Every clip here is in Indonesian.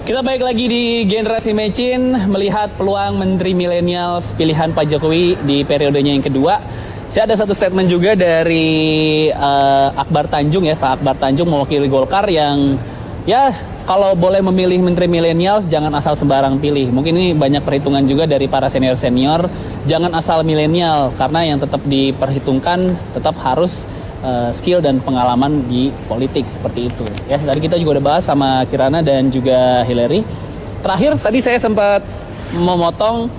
Kita balik lagi di Generasi Mecin, melihat peluang Menteri Milenials pilihan Pak Jokowi di periodenya yang kedua. Saya ada satu statement juga dari Akbar Tanjung ya, Pak Akbar Tanjung mewakili Golkar yang ya kalau boleh memilih Menteri Milenials jangan asal sembarang pilih. Mungkin ini banyak perhitungan juga dari para senior-senior, jangan asal milenial karena yang tetap diperhitungkan tetap harus skill dan pengalaman di politik seperti itu. Ya, tadi kita juga udah bahas sama Kirana dan juga Hillary. Terakhir tadi saya sempat memotong,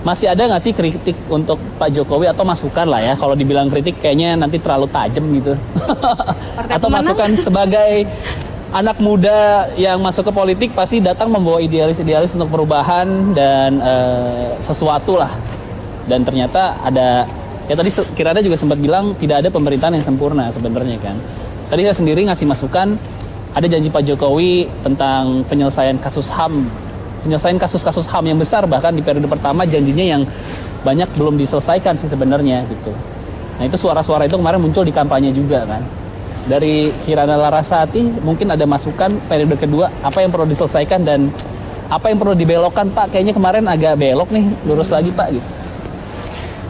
masih ada nggak sih kritik untuk Pak Jokowi atau masukan lah ya? Kalau dibilang kritik kayaknya nanti terlalu tajam gitu. Atau masukan sebagai anak muda yang masuk ke politik pasti datang membawa idealis-idealis untuk perubahan dan sesuatu lah. Dan ternyata ada, ya tadi Kirana juga sempat bilang tidak ada pemerintahan yang sempurna sebenarnya kan. Tadi saya sendiri ngasih masukan, ada janji Pak Jokowi tentang penyelesaian kasus HAM, penyelesaian kasus-kasus HAM yang besar, bahkan di periode pertama janjinya yang banyak belum diselesaikan sih sebenarnya gitu. Nah itu suara-suara itu kemarin muncul di kampanye juga kan. Dari Kirana Larasati mungkin ada masukan periode kedua, apa yang perlu diselesaikan dan apa yang perlu dibelokkan Pak, kayaknya kemarin agak belok nih, lurus lagi Pak gitu.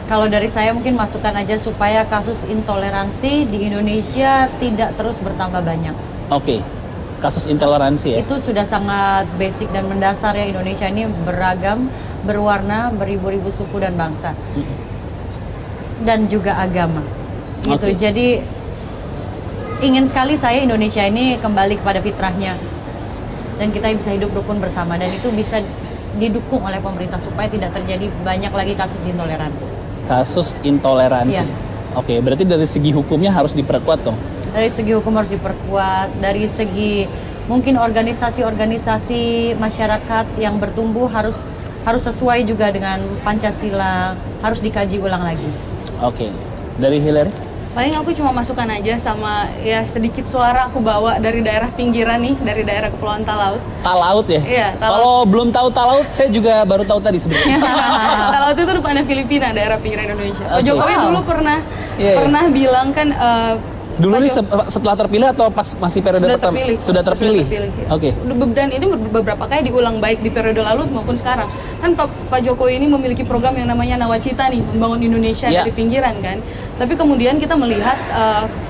Kalau dari saya mungkin masukan aja supaya kasus intoleransi di Indonesia tidak terus bertambah banyak. Oke, kasus intoleransi ya? Itu sudah sangat basic dan mendasar ya, Indonesia ini beragam, berwarna, beribu-ribu suku dan bangsa. Dan juga agama. Gitu, Okay. Jadi ingin sekali saya Indonesia ini kembali kepada fitrahnya. Dan kita bisa hidup rukun bersama dan itu bisa didukung oleh pemerintah supaya tidak terjadi banyak lagi kasus intoleransi. Kasus intoleransi. Iya. Oke, berarti dari segi hukumnya harus diperkuat dong. Dari segi hukum harus diperkuat, dari segi mungkin organisasi-organisasi masyarakat yang bertumbuh harus sesuai juga dengan Pancasila, harus dikaji ulang lagi. Oke, dari Hillary? Paling aku cuma masukan aja sama ya sedikit suara aku bawa dari daerah pinggiran nih, dari daerah Kepulauan Talaut. Talaut ya? Iya, Talaut. Kalau belum tahu Talaut, saya juga baru tahu tadi sebenarnya. Talaut itu depannya Filipina, daerah pinggiran Indonesia. Pak Oke. Jokowi dulu pernah Iya. bilang kan Dulu Pak nih Jo- setelah terpilih atau pas masih periode Sudah pertama? terpilih. Sudah terpilih. Sudah terpilih, ya. Oke. Dan ini beberapa kali diulang baik di periode lalu maupun sekarang. Kan Pak Jokowi ini memiliki program yang namanya Nawacita nih, membangun Indonesia Ya. dari pinggiran kan. Tapi kemudian kita melihat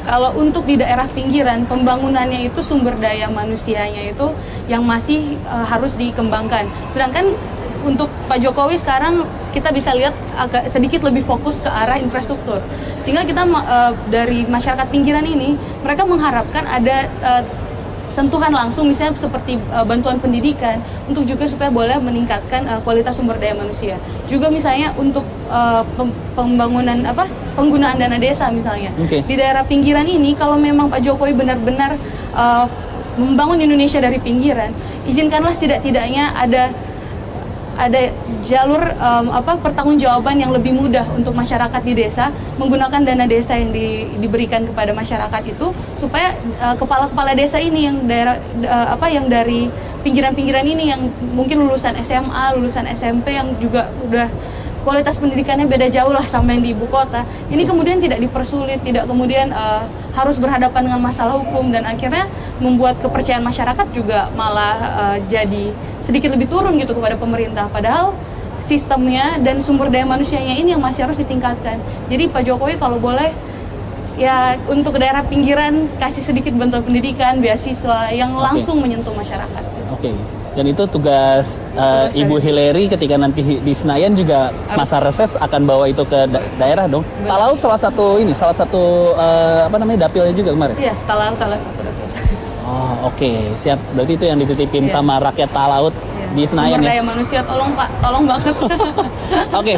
kalau untuk di daerah pinggiran pembangunannya itu sumber daya manusianya itu yang masih harus dikembangkan. Sedangkan untuk Pak Jokowi sekarang kita bisa lihat agak sedikit lebih fokus ke arah infrastruktur. Sehingga kita dari masyarakat pinggiran ini mereka mengharapkan ada sentuhan langsung misalnya seperti bantuan pendidikan untuk juga supaya boleh meningkatkan kualitas sumber daya manusia. Juga misalnya untuk pembangunan penggunaan dana desa misalnya. Oke. Di daerah pinggiran ini kalau memang Pak Jokowi benar-benar membangun Indonesia dari pinggiran, izinkanlah setidak-tidaknya ada jalur pertanggungjawaban yang lebih mudah untuk masyarakat di desa menggunakan dana desa yang diberikan kepada masyarakat itu supaya kepala-kepala desa ini yang daerah yang dari pinggiran-pinggiran ini yang mungkin lulusan SMA, lulusan SMP yang juga udah kualitas pendidikannya beda jauh lah sama yang di ibu kota. Ini kemudian tidak dipersulit, tidak kemudian harus berhadapan dengan masalah hukum dan akhirnya membuat kepercayaan masyarakat juga malah jadi sedikit lebih turun gitu kepada pemerintah. Padahal sistemnya dan sumber daya manusianya ini yang masih harus ditingkatkan. Jadi Pak Jokowi kalau boleh ya untuk daerah pinggiran kasih sedikit bantuan pendidikan, beasiswa yang langsung menyentuh masyarakat. Oke. Dan itu tugas Ibu Hillary ketika nanti di Senayan juga masa reses akan bawa itu ke daerah dong. Talaut salah satu dapilnya juga kemarin. Iya, Talaut salah satu dapil. Oh, oke, siap. Berarti itu yang dititipin Iya. sama rakyat Talaut di Senayan Sumber ya. daya manusia, tolong Pak, tolong banget. Oke.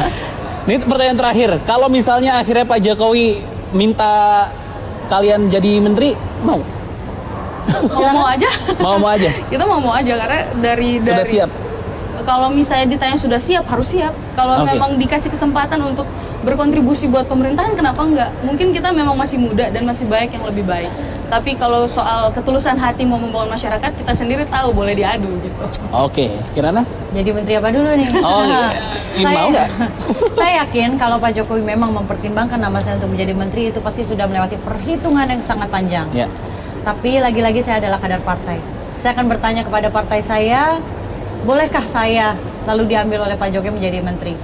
Ini pertanyaan terakhir. Kalau misalnya akhirnya Pak Jokowi minta kalian jadi menteri, mau? Mau aja. Mau aja. Kita mau aja karena dari Sudah siap. Kalau misalnya ditanya sudah siap, harus siap. Kalau Oke. memang dikasih kesempatan untuk berkontribusi buat pemerintahan, kenapa enggak? Mungkin kita memang masih muda dan masih banyak yang lebih baik. Tapi kalau soal ketulusan hati mau membangun masyarakat, kita sendiri tahu, boleh diadu gitu. Oke, Kirana? Jadi menteri apa dulu nih? Oh, iya. Mau nggak? Saya yakin kalau Pak Jokowi memang mempertimbangkan nama saya untuk menjadi menteri, itu pasti sudah melewati perhitungan yang sangat panjang. Ya. Tapi lagi-lagi saya adalah kader partai. Saya akan bertanya kepada partai saya, bolehkah saya lalu diambil oleh Pak Jokowi menjadi menteri?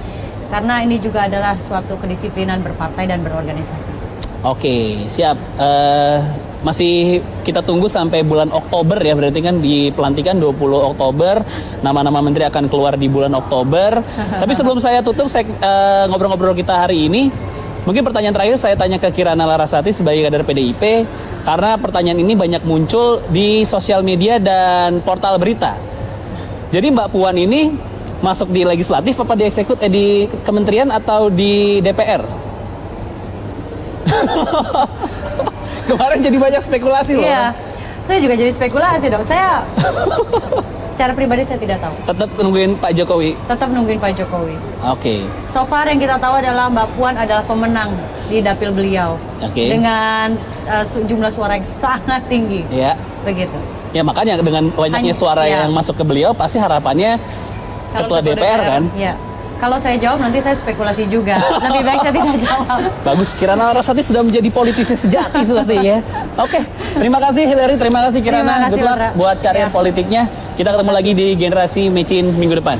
Karena ini juga adalah suatu kedisiplinan berpartai dan berorganisasi. Oke, siap. Masih kita tunggu sampai bulan Oktober ya, berarti kan di pelantikan 20 Oktober, nama-nama menteri akan keluar di bulan Oktober. Tapi sebelum saya tutup ngobrol-ngobrol kita hari ini, mungkin pertanyaan terakhir saya tanya ke Kirana Larasati sebagai kader PDIP, karena pertanyaan ini banyak muncul di sosial media dan portal berita. Jadi Mbak Puan ini masuk di legislatif apa di di kementerian atau di DPR? Kemarin jadi banyak spekulasi loh. Iya, saya juga jadi spekulasi dong. Saya secara pribadi saya tidak tahu. Tetap nungguin Pak Jokowi. Tetap nungguin Pak Jokowi. Oke. So far yang kita tahu adalah Mbak Puan adalah pemenang di dapil beliau. Oke. Dengan jumlah suara yang sangat tinggi. Ya. Begitu. Ya makanya dengan banyaknya suara ya. yang masuk ke beliau, pasti harapannya Kalau ketua DPR kan. Ya. Kalau saya jawab nanti saya spekulasi juga. Lebih baik saya tidak jawab. Bagus, Kirana Larasati sudah menjadi politisi sejati sepertinya. Oke, terima kasih Hillary, terima kasih Kirana. Terima kasih, Good luck Laura. buat karir Ya. politiknya. Kita ketemu lagi di Generasi Mecin minggu depan.